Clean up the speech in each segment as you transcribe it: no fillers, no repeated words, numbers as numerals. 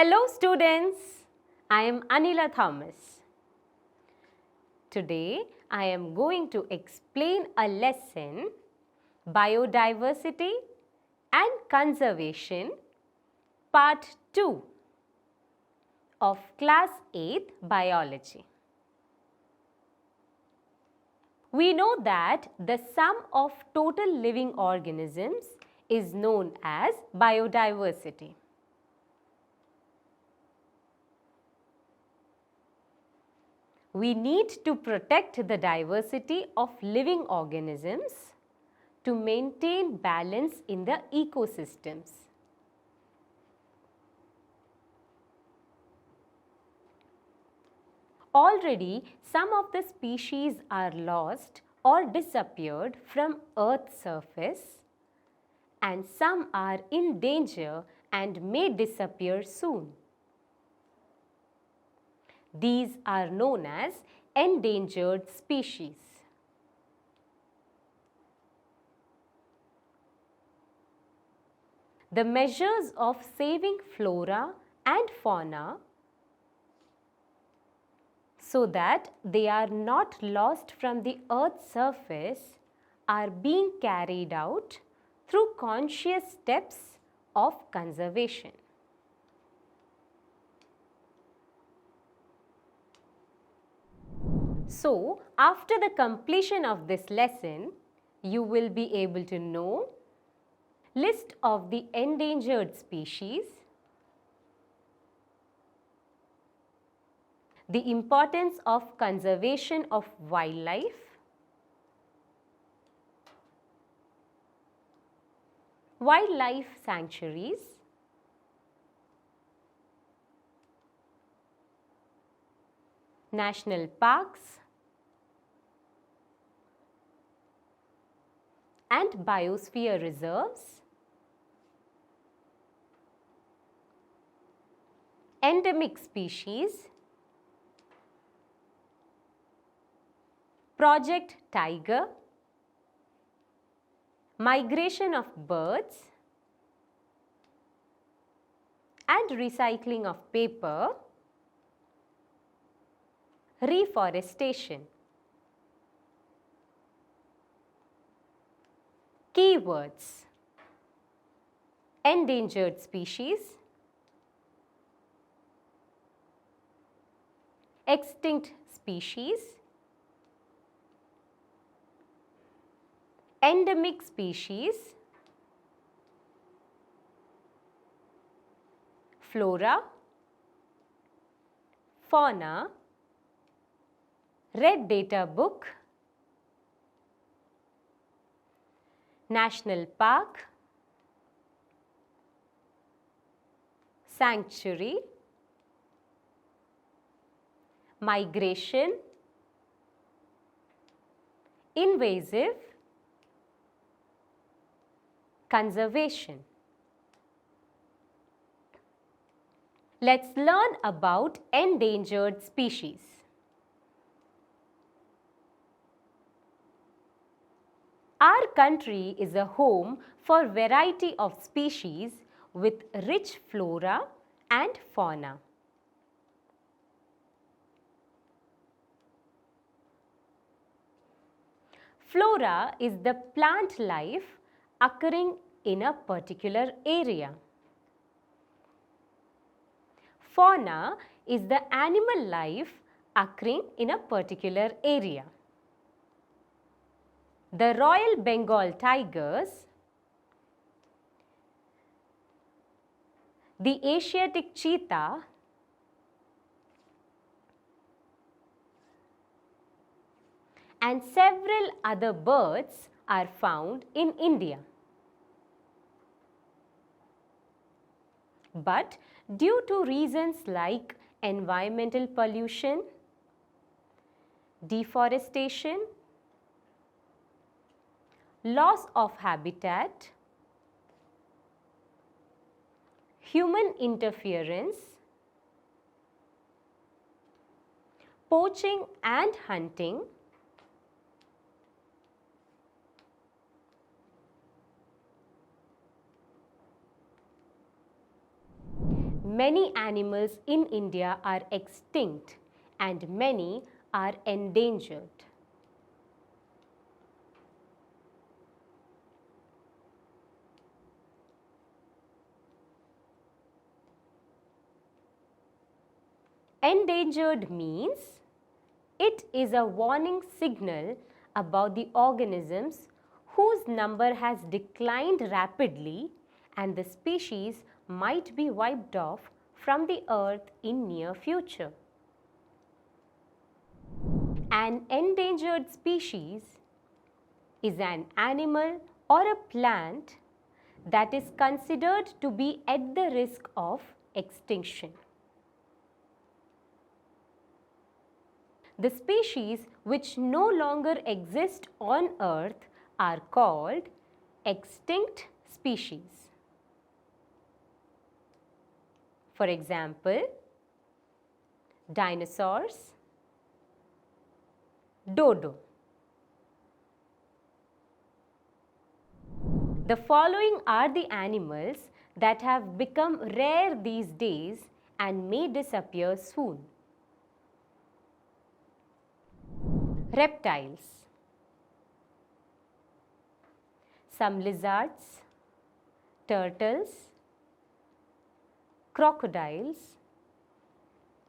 Hello students, I am Anila Thomas. Today I am going to explain a lesson, Biodiversity and Conservation, Part 2 of Class 8 Biology. We know that the sum of total living organisms is known as biodiversity. We need to protect the diversity of living organisms to maintain balance in the ecosystems. Already, some of the species are lost or disappeared from Earth's surface, and some are in danger and may disappear soon. These are known as endangered species. The measures of saving flora and fauna so that they are not lost from the Earth's surface are being carried out through conscious steps of conservation. So, after the completion of this lesson, you will be able to know list of the endangered species, the importance of conservation of wildlife, wildlife sanctuaries, national parks, and biosphere reserves, endemic species, Project Tiger, migration of birds, and recycling of paper, reforestation. Keywords: endangered species, extinct species, endemic species, flora, fauna, Red Data Book, national park, sanctuary, migration, invasive, conservation. Let's learn about endangered species. Our country is a home for variety of species with rich flora and fauna. Flora is the plant life occurring in a particular area. Fauna is the animal life occurring in a particular area. The Royal Bengal tigers, the Asiatic cheetah, and several other birds are found in India. But due to reasons like environmental pollution, deforestation, loss of habitat, human interference, poaching and hunting, Many animals in India are extinct and many are endangered. Endangered means it is a warning signal about the organisms whose number has declined rapidly and the species might be wiped off from the earth in near future. An endangered species is an animal or a plant that is considered to be at the risk of extinction. The species which no longer exist on earth are called extinct species. For example, dinosaurs, dodo. The following are the animals that have become rare these days and may disappear soon. Reptiles. Some lizards, turtles, crocodiles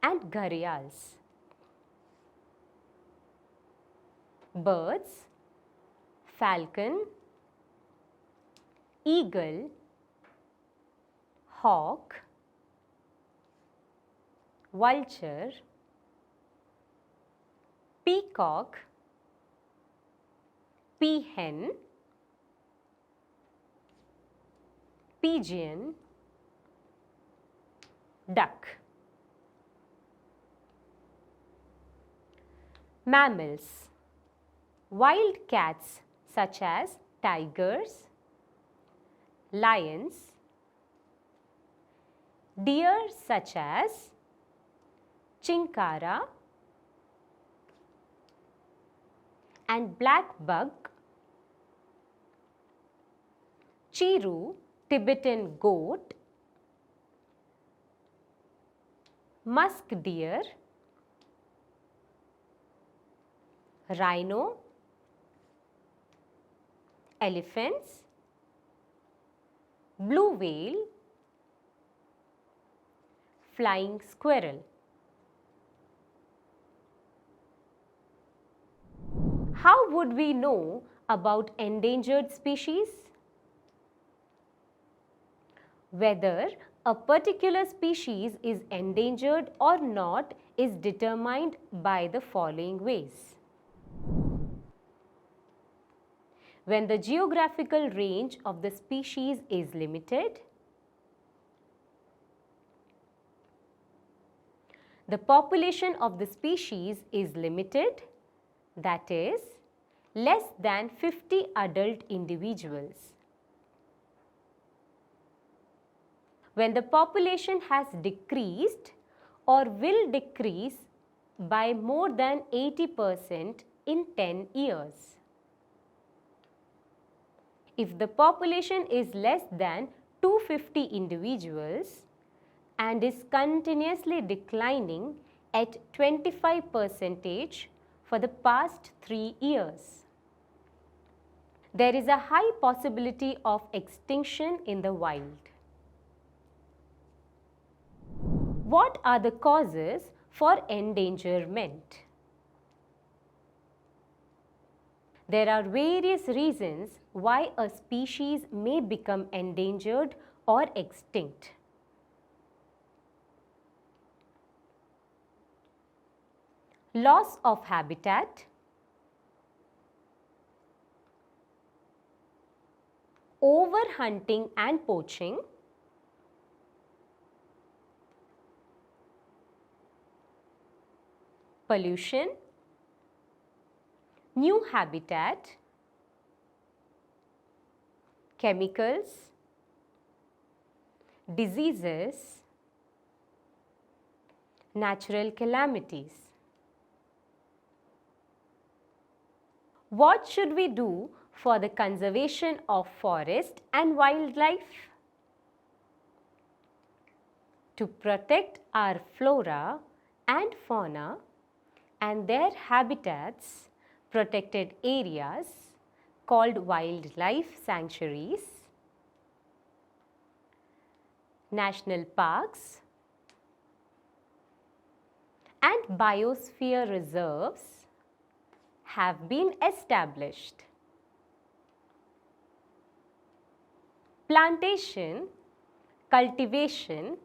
and gharials. Birds, falcon, eagle, hawk, vulture, peacock, peahen, pigeon, duck. Mammals. Wild cats such as tigers, lions, deer such as chinkara and black buck, chiru, Tibetan goat, musk deer, rhino, elephants, blue whale, flying squirrel. How would we know about endangered species? Whether a particular species is endangered or not is determined by the following ways. When the geographical range of the species is limited, the population of the species is limited, that is, less than 50 adult individuals. When the population has decreased or will decrease by more than 80% in 10 years. If the population is less than 250 individuals and is continuously declining at 25% for the past 3 years. There is a high possibility of extinction in the wild. What are the causes for endangerment? There are various reasons why a species may become endangered or extinct. Loss of habitat, overhunting and poaching, pollution, new habitat, chemicals, diseases, natural calamities. What should we do for the conservation of forest and wildlife? to protect our flora and fauna and their habitats, protected areas called wildlife sanctuaries, national parks, and biosphere reserves have been established. Plantation, cultivation,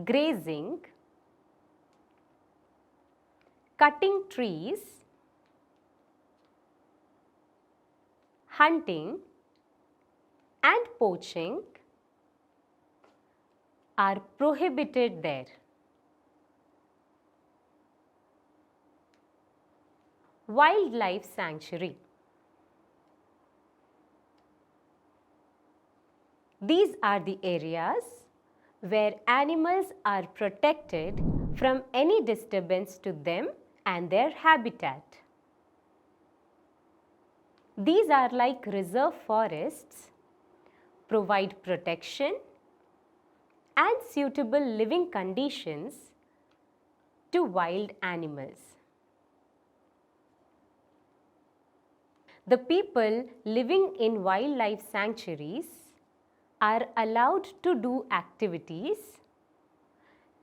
grazing, cutting trees, hunting, and poaching are prohibited there. Wildlife sanctuary. These are the areas where animals are protected from any disturbance to them and their habitat. These are like reserve forests, provide protection and suitable living conditions to wild animals. The people living in wildlife sanctuaries are allowed to do activities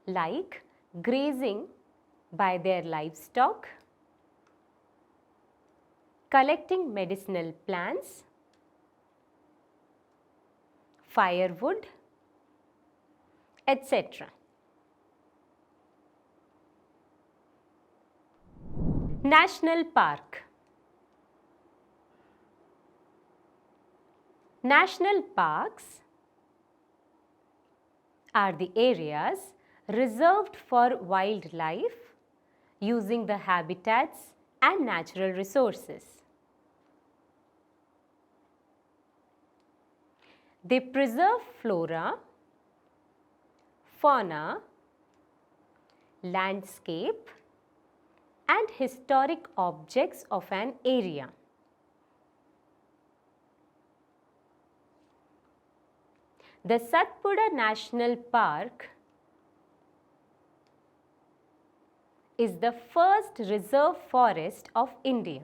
like grazing by their livestock, collecting medicinal plants, firewood, etc. National Park. National parks are the areas reserved for wildlife using the habitats and natural resources. They preserve flora, fauna, landscape, and historic objects of an area. The Satpura National Park is the first reserve forest of India.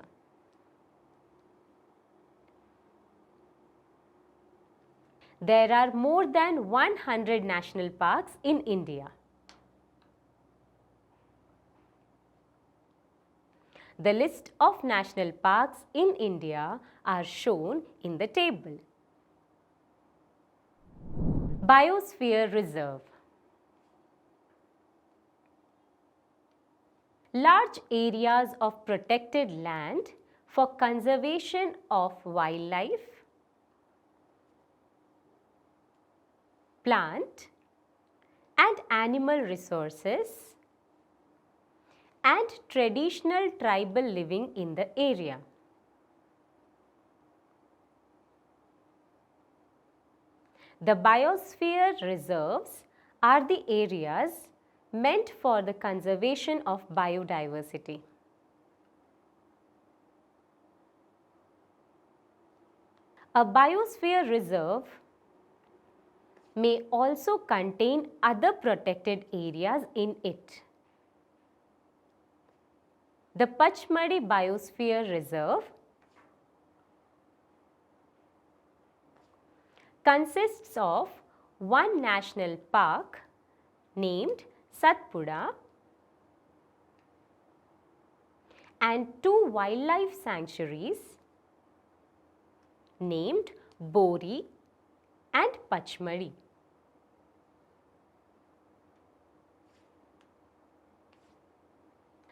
There are more than 100 national parks in India. The list of national parks in India are shown in the table. Biosphere Reserve. Large areas of protected land for conservation of wildlife, plant and animal resources, and traditional tribal living in the area. The biosphere reserves are the areas meant for the conservation of biodiversity. A biosphere reserve may also contain other protected areas in it. The Pachmadi Biosphere Reserve consists of one national park named Satpura and two wildlife sanctuaries named Bori and Pachmadi.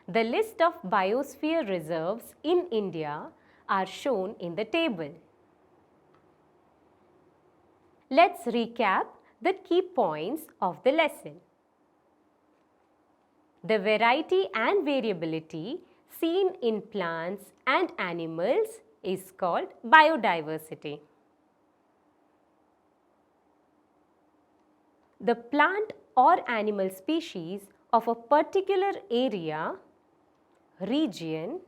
The list of biosphere reserves in India are shown in the table. Let's recap the key points of the lesson. The variety and variability seen in plants and animals is called biodiversity. The plant or animal species of a particular area, region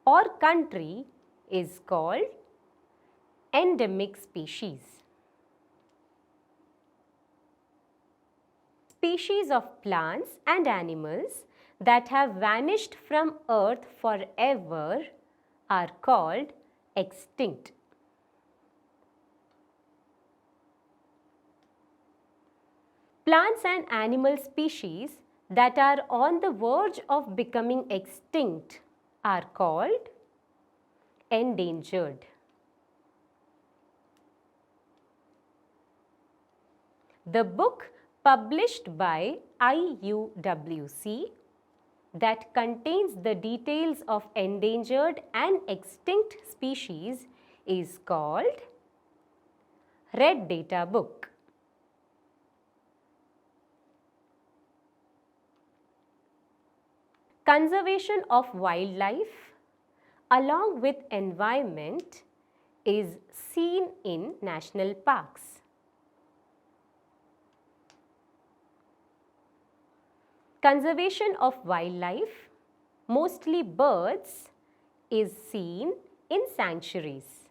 or country is called endemic species. species of plants and animals that have vanished from earth forever are called extinct. Plants and animal species that are on the verge of becoming extinct are called endangered. The book published by IUWC that contains the details of endangered and extinct species is called Red Data Book. Conservation of wildlife along with environment is seen in national parks. Conservation of wildlife, mostly birds, is seen in sanctuaries.